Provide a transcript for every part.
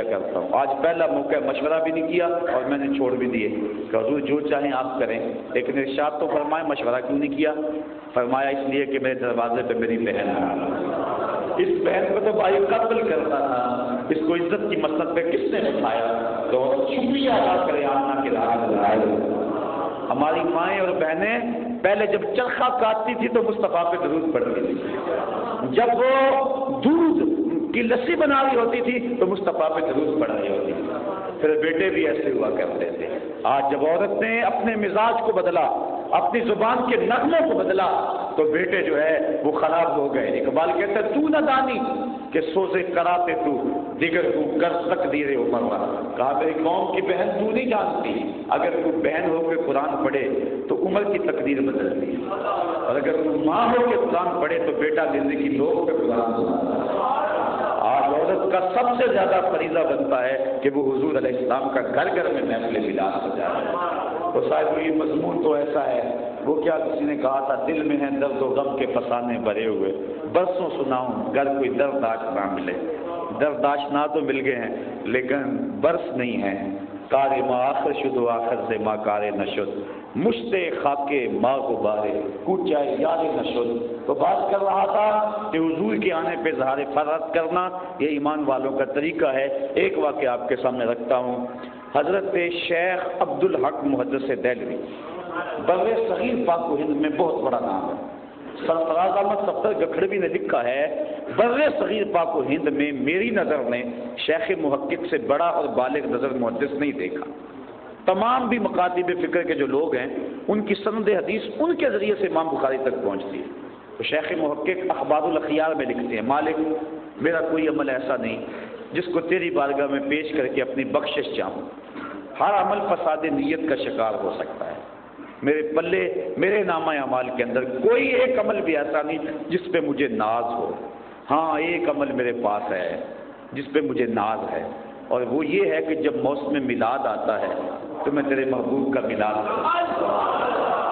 دیا کرتا ہوں. آج پہلا موقع مشورہ بھی نہیں کیا اور میں نے چھوڑ بھی دیے کہ حضور جو چاہیں آپ کریں، لیکن ارشاد تو فرمائے مشورہ کیوں نہیں کیا؟ فرمایا اس لیے کہ میرے دروازے پہ میری بہن ہے، اس بہن کو تو بھائی قتل کرتا تھا، اس کو عزت کی مسند پہ کس نے اٹھایا؟ تو شکریہ ادا کرے آنا کہ لائے. ہماری مائیں اور بہنیں پہلے جب چرخہ کاٹتی تھی تو مصطفیٰ پہ درود پڑتی تھی، جب وہ دودھ کی لسی بنا رہی ہوتی تھی تو مصطفیٰ پہ درود پڑھ رہی ہوتی تھی. پھر بیٹے بھی ایسے ہوا کرتے تھے. آج جب عورت نے اپنے مزاج کو بدلا، اپنی زبان کے نغموں کو بدلا، تو بیٹے جو ہے وہ خراب ہو گئے. اقبال کہتا ہے تو نہ دانی کہ سوزے کراتے تو دیگر کو گر تقدیر عمر. کہا میری قوم کی بہن تو نہیں جانتی، اگر تو بہن ہو کے قرآن پڑھے تو عمر کی تقدیر بدلتی ہے، اور اگر تو ماں ہو کے قرآن پڑھے تو بیٹا زندگی لوگ پہ قرآن سناتا ہے. آج عورت کا سب سے زیادہ فریضہ بنتا ہے کہ وہ حضور علیہ السلام کا گھر گھر میں محفل میلاد سجائے. تو صاحب یہ مضمون تو ایسا ہے، وہ کیا کسی نے کہا تھا دل میں ہے درد و غم کے فسانے بھرے ہوئے، برسوں سناؤں گر کوئی درد آشنا ملے. درد آشنا تو مل گئے ہیں لیکن برس نہیں ہے. کار ما آخر شد و آخر سے ما کار نشد، مشت خاک ما غبارے کوچائے یار نشد. تو بات کر رہا تھا کہ حضور کے آنے پہ اظہار فرحت کرنا یہ ایمان والوں کا طریقہ ہے. ایک واقعہ آپ کے سامنے رکھتا ہوں. حضرت شیخ عبدالحق محدث دہلوی بر صغیر پاک و ہند میں بہت بڑا نام ہے. سرفراز احمد صفدر گکھڑوی نے لکھا ہے بر صغیر پاک و ہند میں میری نظر نے شیخ محقق سے بڑا اور بالغ نظر محدث نہیں دیکھا. تمام بھی مکاتب فکر کے جو لوگ ہیں ان کی سند حدیث ان کے ذریعے سے امام بخاری تک پہنچتی ہے. تو شیخ محقق اخبار الاخیار میں لکھتے ہیں مالک میرا کوئی عمل ایسا نہیں جس کو تیری بارگاہ میں پیش کر کے اپنی بخشش چاہوں. ہر عمل فساد نیت کا شکار ہو سکتا ہے. میرے پلے میرے نامہ اعمال کے اندر کوئی ایک عمل بھی ایسا نہیں جس پہ مجھے ناز ہو. ہاں ایک عمل میرے پاس ہے جس پہ مجھے ناز ہے، اور وہ یہ ہے کہ جب موسم میلاد آتا ہے تو میں تیرے محبوب کا میلاد کروں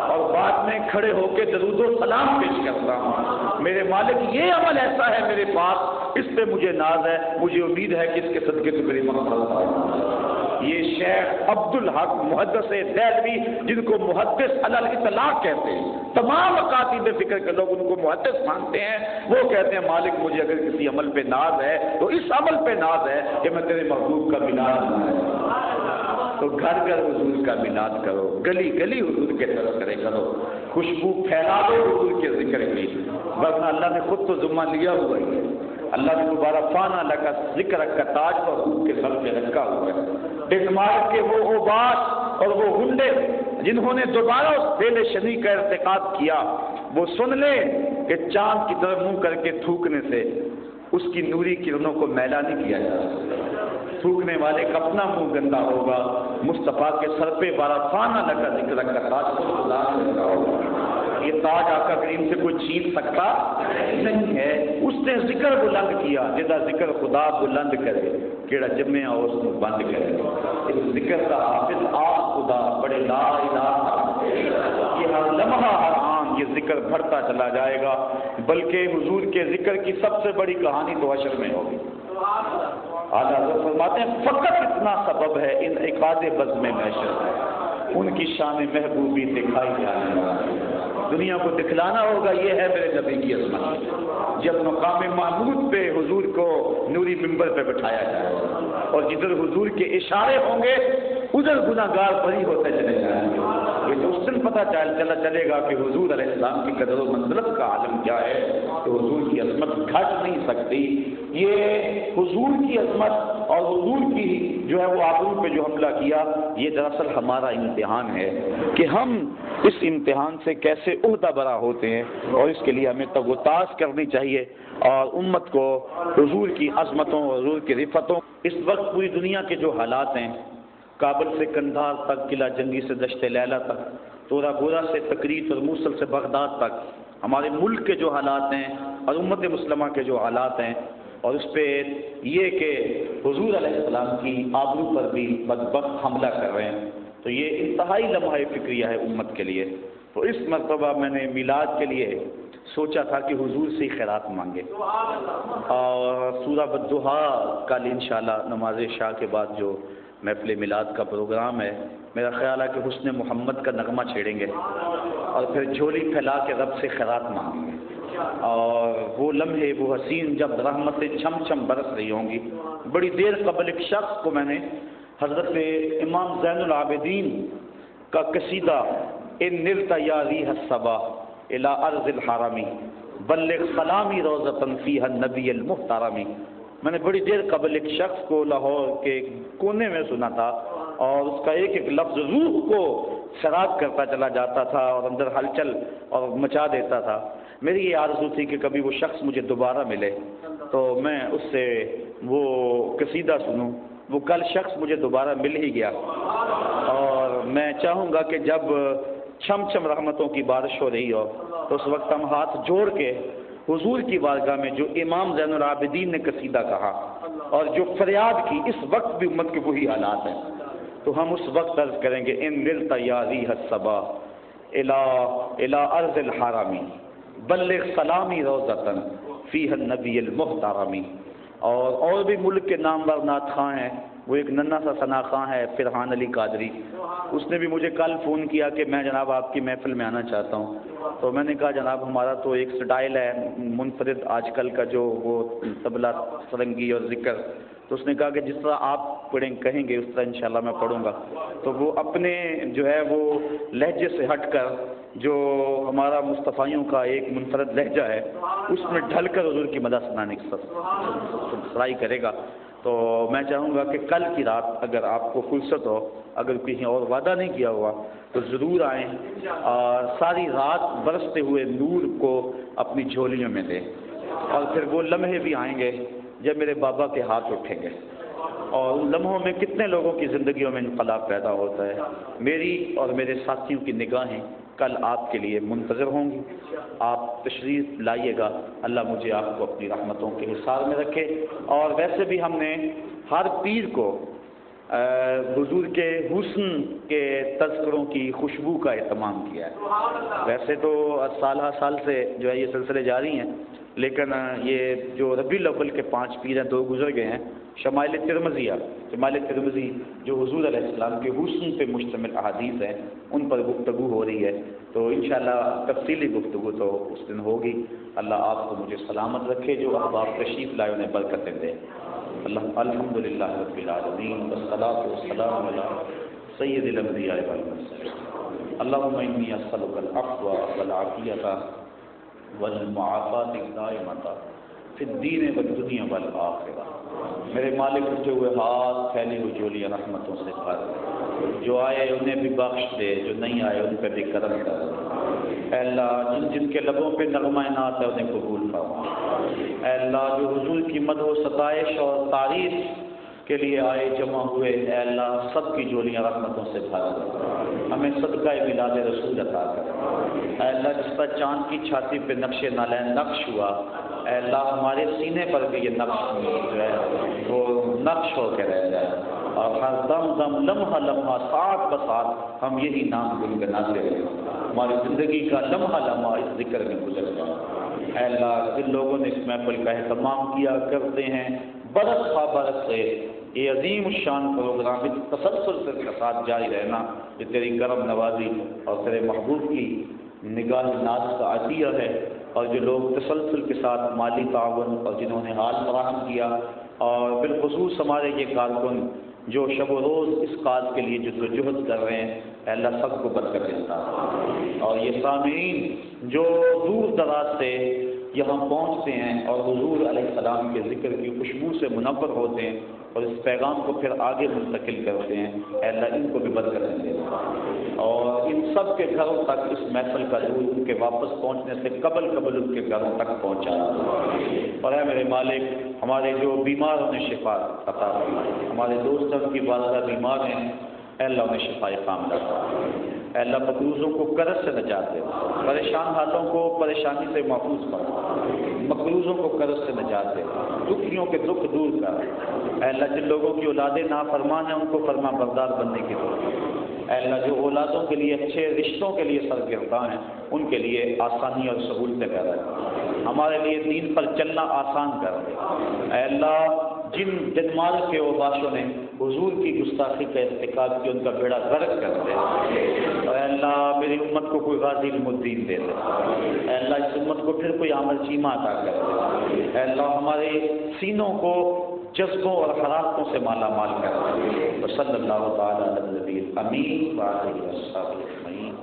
اور بعد میں کھڑے ہو کے درود و سلام پیش کرتا ہوں. میرے مالک یہ عمل ایسا ہے میرے پاس، اس پہ مجھے ناز ہے، مجھے امید ہے کہ اس کے صدقے تو میری مغفرت ہے. یہ شیخ عبدالحق محدث دہلوی جن کو محدث علی الاطلاق کہتے ہیں، تمام مکاتب فکر کے لوگ ان کو محدث مانتے ہیں، وہ کہتے ہیں مالک مجھے اگر کسی عمل پہ ناز ہے تو اس عمل پہ ناز ہے کہ میں تیرے محبوب کا میلاد تو گھر گھر حضور کا میلاد کرو، گلی گلی حضور کے تذکرے کرو، خوشبو پھیلا دو حضور کے ذکر کی، ورنہ اللہ نے خود تو ذمہ لیا ہوا ہے. اللہ نے دوبارہ فانا اللہ کا ذکر کا تاج اور حضور کے سر پہ رکھا ہوا ہے. ڈنمارک کے وہ اوباش اور وہ ہنڈے جنہوں نے دوبارہ اس پھیلے شنی کا ارتکاب کیا، وہ سن لیں کہ چاند کی طرف منہ کر کے تھوکنے سے اس کی نوری کرنوں کو میلا نہیں کیا جا سکتا. تھوکنے والے کا اپنا منہ گندا ہوگا. مصطفیٰ کے سر پہ بارہ فانا اللہ کا ذکر کا تاج ہوگا. یہ تاج آقا کریم سے کوئی چھین سکتا نہیں ہے. اس نے ذکر بلند کیا، جدا ذکر خدا بلند کرے کیڑا جمے آؤ اس کو بند کرے. اس ذکر کا حافظ آپ خدا بڑے لا الہ، یہ ہر لمحہ ہر آن یہ ذکر بڑھتا چلا جائے گا. بلکہ حضور کے ذکر کی سب سے بڑی کہانی تو حشر میں ہوگی. اعلیٰ حضرت فرماتے ہیں فقط اتنا سبب ہے ان عقاد بزم محشر، ان کی شان محبوبی دکھائی جانے والی. دنیا کو دکھلانا ہوگا یہ ہے میرے نبی کی عظمت. جب مقام محمود پہ حضور کو نوری منبر پہ بٹھایا جائے اور جدھر حضور کے اشارے ہوں گے ادھر گناہگار بری ہوتے چلے جائیں گے. یہ تو اس دن پتہ چلے گا کہ حضور علیہ السلام کی قدر و منزلت کا عالم کیا ہے. تو حضور کی عظمت گھٹ نہیں سکتی. یہ حضور کی عظمت اور حضور کی جو ہے وہ آبرو پہ جو حملہ کیا، یہ دراصل ہمارا امتحان ہے کہ ہم اس امتحان سے کیسے عہدہ برا ہوتے ہیں، اور اس کے لیے ہمیں تغطاس کرنی چاہیے اور امت کو حضور کی عظمتوں اور حضور کی رفتوں. اس وقت پوری دنیا کے جو حالات ہیں، کابل سے کندھار تک، قلعہ جنگی سے دشت لیلہ تک، تورا بورا سے تکریت اور موصل سے بغداد تک، ہمارے ملک کے جو حالات ہیں اور امت مسلمہ کے جو حالات ہیں، اور اس پہ یہ کہ حضور علیہ السلام کی آبرو پر بھی بدبخت حملہ کر رہے ہیں، تو یہ انتہائی لمحہ فکریہ ہے امت کے لیے. تو اس مرتبہ میں نے میلاد کے لیے سوچا تھا کہ حضور سے ہی خیرات مانگے، اور سورہ والضحیٰ کل انشاءاللہ نماز عشاء کے بعد جو محفل میلاد کا پروگرام ہے، میرا خیال ہے کہ حسن محمد کا نغمہ چھیڑیں گے اور پھر جھولی پھیلا کے رب سے خیرات مانگیں گے، اور وہ لمحے وہ حسین جب رحمتیں چھم چھم برس رہی ہوں گی۔ بڑی دیر قبل ایک شخص کو میں نے حضرت امام زین العابدین کا قصیدہ ان نلت یا ریح الصبا الی ارض الحرمی بلغ سلامی روضۃ فیہا النبی المحترمی، میں نے بڑی دیر قبل ایک شخص کو لاہور کے کونے میں سنا تھا، اور اس کا ایک ایک لفظ روح کو خراب کرتا چلا جاتا تھا اور اندر ہلچل اور مچا دیتا تھا۔ میری یہ آرزو تھی کہ کبھی وہ شخص مجھے دوبارہ ملے تو میں اس سے وہ قصیدہ سنوں۔ وہ کل شخص مجھے دوبارہ مل ہی گیا، اور میں چاہوں گا کہ جب چھم چھم رحمتوں کی بارش ہو رہی ہو تو اس وقت ہم ہاتھ جوڑ کے حضور کی بارگاہ میں جو امام زین العابدین نے قصیدہ کہا اور جو فریاد کی، اس وقت بھی امت کے وہی حالات ہیں، تو ہم اس وقت عرض کریں گے ان نلت یا ریح الصبا الی ارض الحرمی بلغ سلامی روضۃ فیہا النبی المحترمی۔ اور بھی ملک کے نامور نعت خواں ہیں، وہ ایک ننھا سا ثنا خواں ہے فرحان علی قادری، اس نے بھی مجھے کل فون کیا کہ میں جناب آپ کی محفل میں آنا چاہتا ہوں، تو میں نے کہا جناب ہمارا تو ایک سٹائل ہے منفرد آج کل کا جو وہ طبلہ سرنگی اور ذکر، تو اس نے کہا کہ جس طرح آپ کہیں گے اس طرح انشاءاللہ میں پڑھوں گا، تو وہ اپنے جو ہے وہ لہجے سے ہٹ کر جو ہمارا مصطفیوں کا ایک منفرد لہجہ ہے اس میں ڈھل کر حضور کی مدح سنانے کی ٹرائی کرے گا۔ تو میں چاہوں گا کہ کل کی رات اگر آپ کو فرصت ہو، اگر کہیں اور وعدہ نہیں کیا ہوا تو ضرور آئیں اور ساری رات برستے ہوئے نور کو اپنی جھولیوں میں دیں، اور پھر وہ لمحے بھی آئیں گے جب میرے بابا کے ہاتھ اٹھیں گے، اور ان لمحوں میں کتنے لوگوں کی زندگیوں میں انقلاب پیدا ہوتا ہے۔ میری اور میرے ساتھیوں کی نگاہیں کل آپ کے لیے منتظر ہوں گی، آپ تشریف لائیے گا، اللہ مجھے آپ کو اپنی رحمتوں کے حصار میں رکھے۔ اور ویسے بھی ہم نے ہر پیر کو حضور کے حسن کے تذکروں کی خوشبو کا اہتمام کیا ہے۔ ویسے تو سالہ سال سے جو ہے یہ سلسلے جاری ہیں، لیکن یہ جو ربیع الاول کے 5 پیر ہیں 2 گزر گئے ہیں، شمائل ترمذی جو حضور علیہ السلام کے حسن پہ مشتمل احادیث ہیں ان پر گفتگو ہو رہی ہے، تو انشاءاللہ تفصیلی گفتگو تو اس دن ہوگی۔ اللہ آپ کو مجھے سلامت رکھے، جو احباب تشریف لائے انہیں برکتیں دے۔ الحمدللہ رب العالمین والصلاۃ والسلام علی سید الانبیاء والمرسلین۔ اللہم انی اسألک العفو والعافیۃ والمعافاۃ الدائمۃ فی الدین والدنیا والآخرہ۔ میرے مالک اٹھے ہوئے ہاتھ پھیلی ہوئی جھولیاں رحمتوں سے بھر، جو آئے انہیں بھی بخش دے، جو نہیں آئے ان پہ بھی کرم کر۔ اے اللہ جن جن کے لبوں پہ نغمہ نعت ہے انہیں قبول فرما۔ اے اللہ جو حضور کی مدح و ستائش اور تعریف کے لیے آئے جمع ہوئے، اے اللہ سب کی جھولیاں رحمتوں سے بھر دے، ہمیں صدقہ میلاد رسول عطا کر۔ اے اللہ جس طرح چاند کی چھاتی پہ نقش نالین نقش ہوا، اے اللہ ہمارے سینے پر بھی یہ نقش جو ہے وہ نقش ہو کے رہ جائے، اور ہر دم دم لمحہ لمحہ ساتھ بساتھ ہم یہی نام گنگناتے رہیں، ہماری زندگی کا لمحہ لمحہ اس ذکر میں گزر جائے۔ اے اللہ جن لوگوں نے اس محفل کا اہتمام کیا کرتے ہیں، برس خواہ برس سے یہ عظیم الشان پروگرام اس تسلسل سے ساتھ جاری رہنا، یہ تیری کرم نوازی اور تیرے محبوب کی نگاہ ناز کا عطیہ ہے۔ اور جو لوگ تسلسل کے ساتھ مالی تعاون اور جنہوں نے حال فراہم کیا، اور بالخصوص ہمارے یہ کارکن جو شب و روز اس کاج کے لیے جدوجہد کر رہے ہیں، اے اللہ سب کو برکت دیتا۔ اور یہ سامعین جو دور دراز سے یہاں پہنچتے ہیں اور حضور علیہ السلام کے ذکر کی خوشبو سے منور ہوتے ہیں اور اس پیغام کو پھر آگے منتقل کرتے ہیں، اے اللہ ان کو بھی برکت دے، اور ان سب کے گھروں تک اس محفل کا دور ان کے واپس پہنچنے سے قبل ان کے گھروں تک پہنچا۔ اور اے میرے مالک ہمارے جو بیمار انہیں شفا عطا فرما، ہمارے دوستوں کی والدہ بیمار ہیں، اے اللہ انہیں شفا کاملہ عطا فرما۔ اے اللہ مقروضوں کو قرض سے نجات دے، پریشان حالوں کو پریشانی سے محفوظ فرما، مقروضوں کو قرض سے نجات دے، دکھیوں کے دکھ دور کر۔ اے اللہ جن لوگوں کی اولادیں نافرمان ہیں ان کو فرما بردار بننے کی توفیق، اے اللہ جو اولادوں کے لیے اچھے رشتوں کے لیے سرگرداں ہیں ان کے لیے آسانی اور سہولتیں پیدا کر، ہمارے لیے دین پر چلنا آسان کر دے۔ اے اللہ جن جنمال کے اوباشوں نے حضور کی گستاخی کا ارتکاب کیا ان کا بیڑا غرق کر دے۔ اے اللہ میری امت کو کوئی غازی علم الدین دے دے۔ اے اللہ اس امت کو پھر کوئی عمل چیمہ عطا کر دے۔ اے اللہ ہمارے سینوں کو جذبوں اور حرارتوں سے مالا مال کر دے۔ وصلی اللہ تعالی علی النبی الامین وعلی آلہ وصحبہ اجمعین۔